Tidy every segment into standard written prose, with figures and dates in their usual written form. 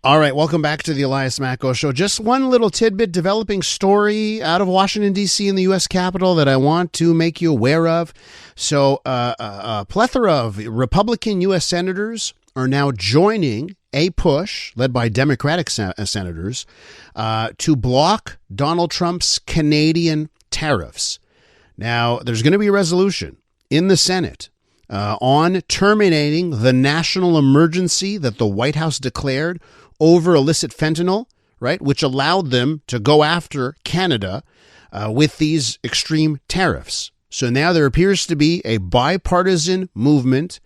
All right, welcome back to the Elias Macko Show. Just one little tidbit, developing story out of Washington, D.C. in the U.S. Capitol that I want to make you aware of. So a plethora of Republican U.S. senators are now joining a push led by Democratic senators to block Donald Trump's Canadian tariffs. Now, there's going to be a resolution in the Senate on terminating the national emergency that the White House declared over illicit fentanyl, right, which allowed them to go after Canada with these extreme tariffs. So now there appears to be a bipartisan movement,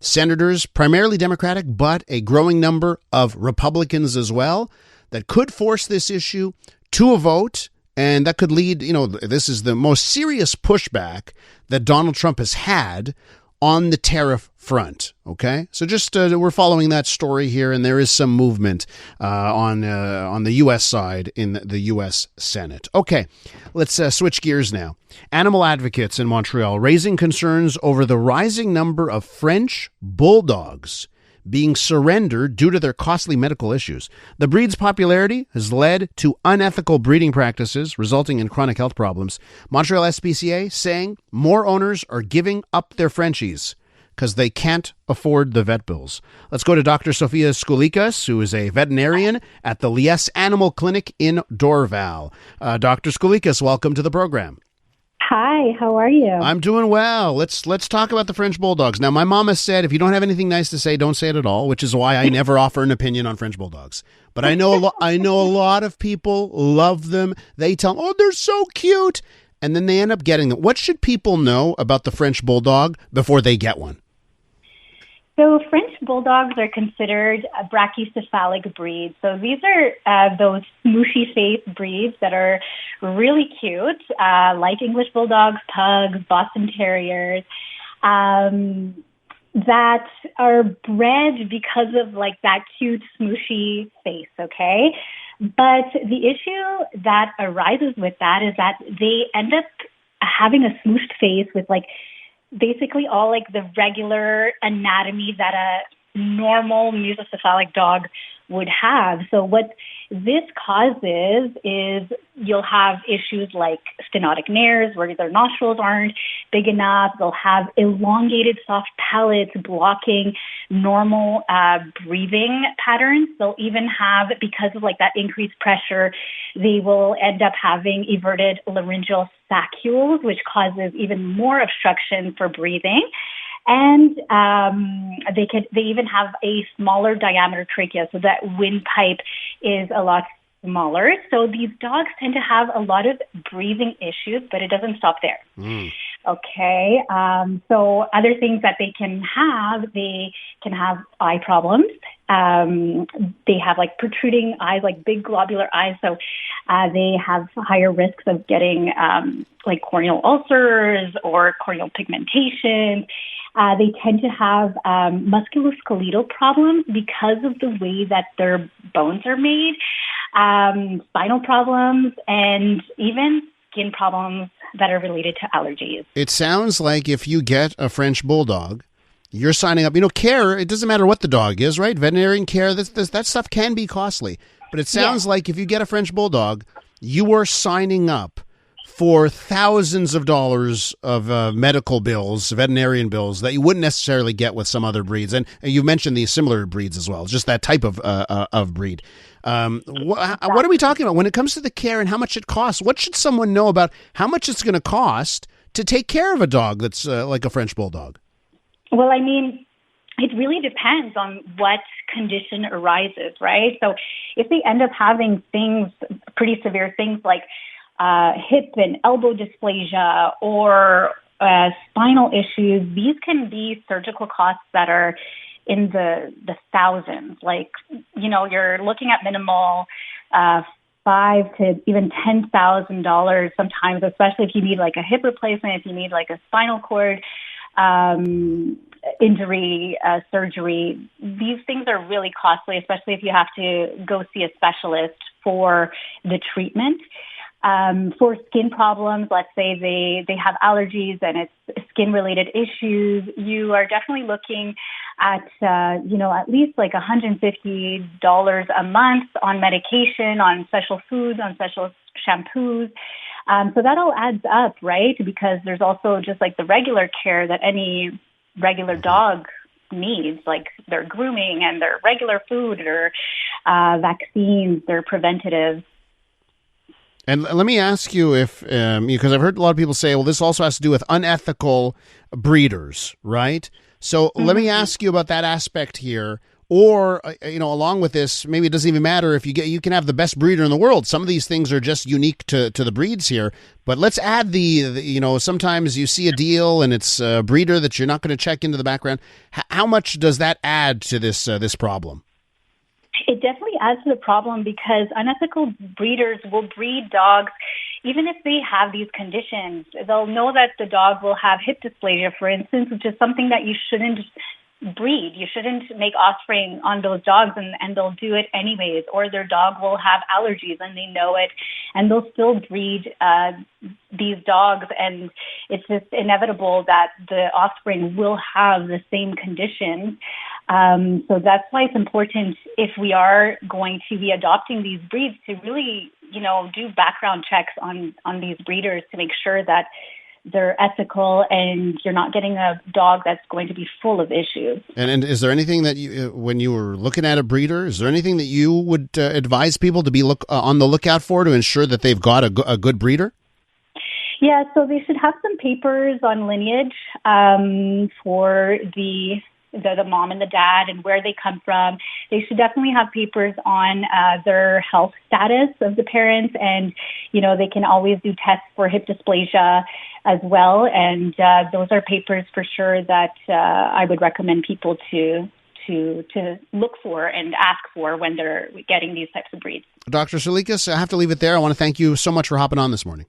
senators, primarily Democratic, but a growing number of Republicans as well, that could force this issue to a vote. And that could lead, this is the most serious pushback that Donald Trump has had on the tariff front. Okay, so just we're following that story here, and there is some movement on the U.S. side in the U.S. Senate. Okay, let's switch gears now. Animal advocates in Montreal raising concerns over the rising number of French bulldogs being surrendered due to their costly medical issues. The breed's popularity has led to unethical breeding practices, resulting in chronic health problems. Montreal SPCA saying more owners are giving up their Frenchies because they can't afford the vet bills. Let's go to Dr. Sophia Skoulikas, who is a veterinarian at the Liesse Animal Clinic in Dorval. Dr. Skoulikas, welcome to the program. Hi, how are you? I'm doing well. Let's talk about the French bulldogs. Now, my mama said if you don't have anything nice to say, don't say it at all, which is why I never offer an opinion on French bulldogs. But I know a lot of people love them. They tell them, "Oh, they're so cute," and then they end up getting them. What should people know about the French bulldog before they get one? So French bulldogs are considered a brachycephalic breed. So these are those smooshy face breeds that are really cute, like English bulldogs, pugs, Boston terriers, that are bred because of like that cute smooshy face, okay? But the issue that arises with that is that they end up having a smooshed face with like basically all like the regular anatomy that a normal mesocephalic dog would have. So what this causes is you'll have issues like stenotic nares where their nostrils aren't big enough. They'll have elongated soft palates blocking normal breathing patterns. They'll even have, because of like that increased pressure, they will end up having everted laryngeal saccules, which causes even more obstruction for breathing. And they even have a smaller diameter trachea, so that windpipe is a lot smaller. So these dogs tend to have a lot of breathing issues, but it doesn't stop there. Okay. So other things that they can have eye problems. They have like protruding eyes, like big globular eyes. So they have higher risks of getting like corneal ulcers or corneal pigmentation. They tend to have musculoskeletal problems because of the way that their bones are made, spinal problems, and even skin problems that are related to allergies. It sounds like if you get a French bulldog, you're signing up. Care, it doesn't matter what the dog is, right? Veterinarian care, that stuff can be costly. But it sounds like if you get a French bulldog, you are signing up for thousands of dollars of medical bills, veterinarian bills, that you wouldn't necessarily get with some other breeds. And you mentioned these similar breeds as well, just that type of breed. What are we talking about when it comes to the care and how much it costs? What should someone know about how much it's going to cost to take care of a dog that's like a French bulldog? Well, I mean, it really depends on what condition arises, right? So if they end up having pretty severe things like hip and elbow dysplasia or spinal issues, these can be surgical costs that are in the thousands. Like, you're looking at minimal $5,000 to even $10,000 sometimes, especially if you need like a hip replacement, if you need like a spinal cord injury, surgery. These things are really costly, especially if you have to go see a specialist for the treatment. For skin problems, let's say they have allergies and it's skin-related issues, you are definitely looking at, at least like $150 a month on medication, on special foods, on special shampoos. So that all adds up, right? Because there's also just like the regular care that any regular dog needs, like their grooming and their regular food, their vaccines, their preventative. And let me ask you if, because I've heard a lot of people say, well, this also has to do with unethical breeders, right? So let me ask you about that aspect here. Or, along with this, maybe it doesn't even matter if you can have the best breeder in the world. Some of these things are just unique to the breeds here. But let's add sometimes you see a deal and it's a breeder that you're not going to check into the background. How much does that add to this problem? It definitely adds to the problem because unethical breeders will breed dogs, even if they have these conditions. They'll know that the dog will have hip dysplasia, for instance, which is something that you shouldn't breed. You shouldn't make offspring on those dogs, and they'll do it anyways. Or their dog will have allergies and they know it, and they'll still breed these dogs. And it's just inevitable that the offspring will have the same condition. So that's why it's important, if we are going to be adopting these breeds, to really, do background checks on these breeders to make sure that they're ethical and you're not getting a dog that's going to be full of issues. And is there anything that you, when you were looking at a breeder, is there anything that you would advise people to be on the lookout for to ensure that they've got a good breeder? Yeah, so they should have some papers on lineage for the mom and the dad and where they come from. They should definitely have papers on their health status of the parents, and they can always do tests for hip dysplasia as well. And those are papers for sure that I would recommend people to look for and ask for when they're getting these types of breeds. Dr. Skoulikas, I have to leave it there. I want to thank you so much for hopping on this morning.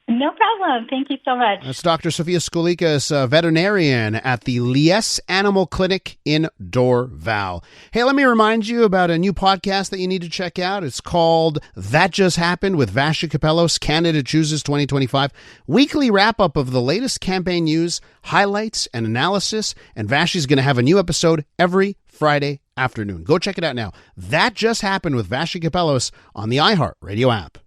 No problem. Thank you so much. That's Dr. Sophia Skoulikas, veterinarian at the Liesse Animal Clinic in Dorval. Hey, let me remind you about a new podcast that you need to check out. It's called That Just Happened with Vashi Kapelos, Canada Chooses 2025. Weekly wrap-up of the latest campaign news, highlights, and analysis. And Vashi's going to have a new episode every Friday afternoon. Go check it out now. That Just Happened with Vashi Kapelos on the iHeart Radio app.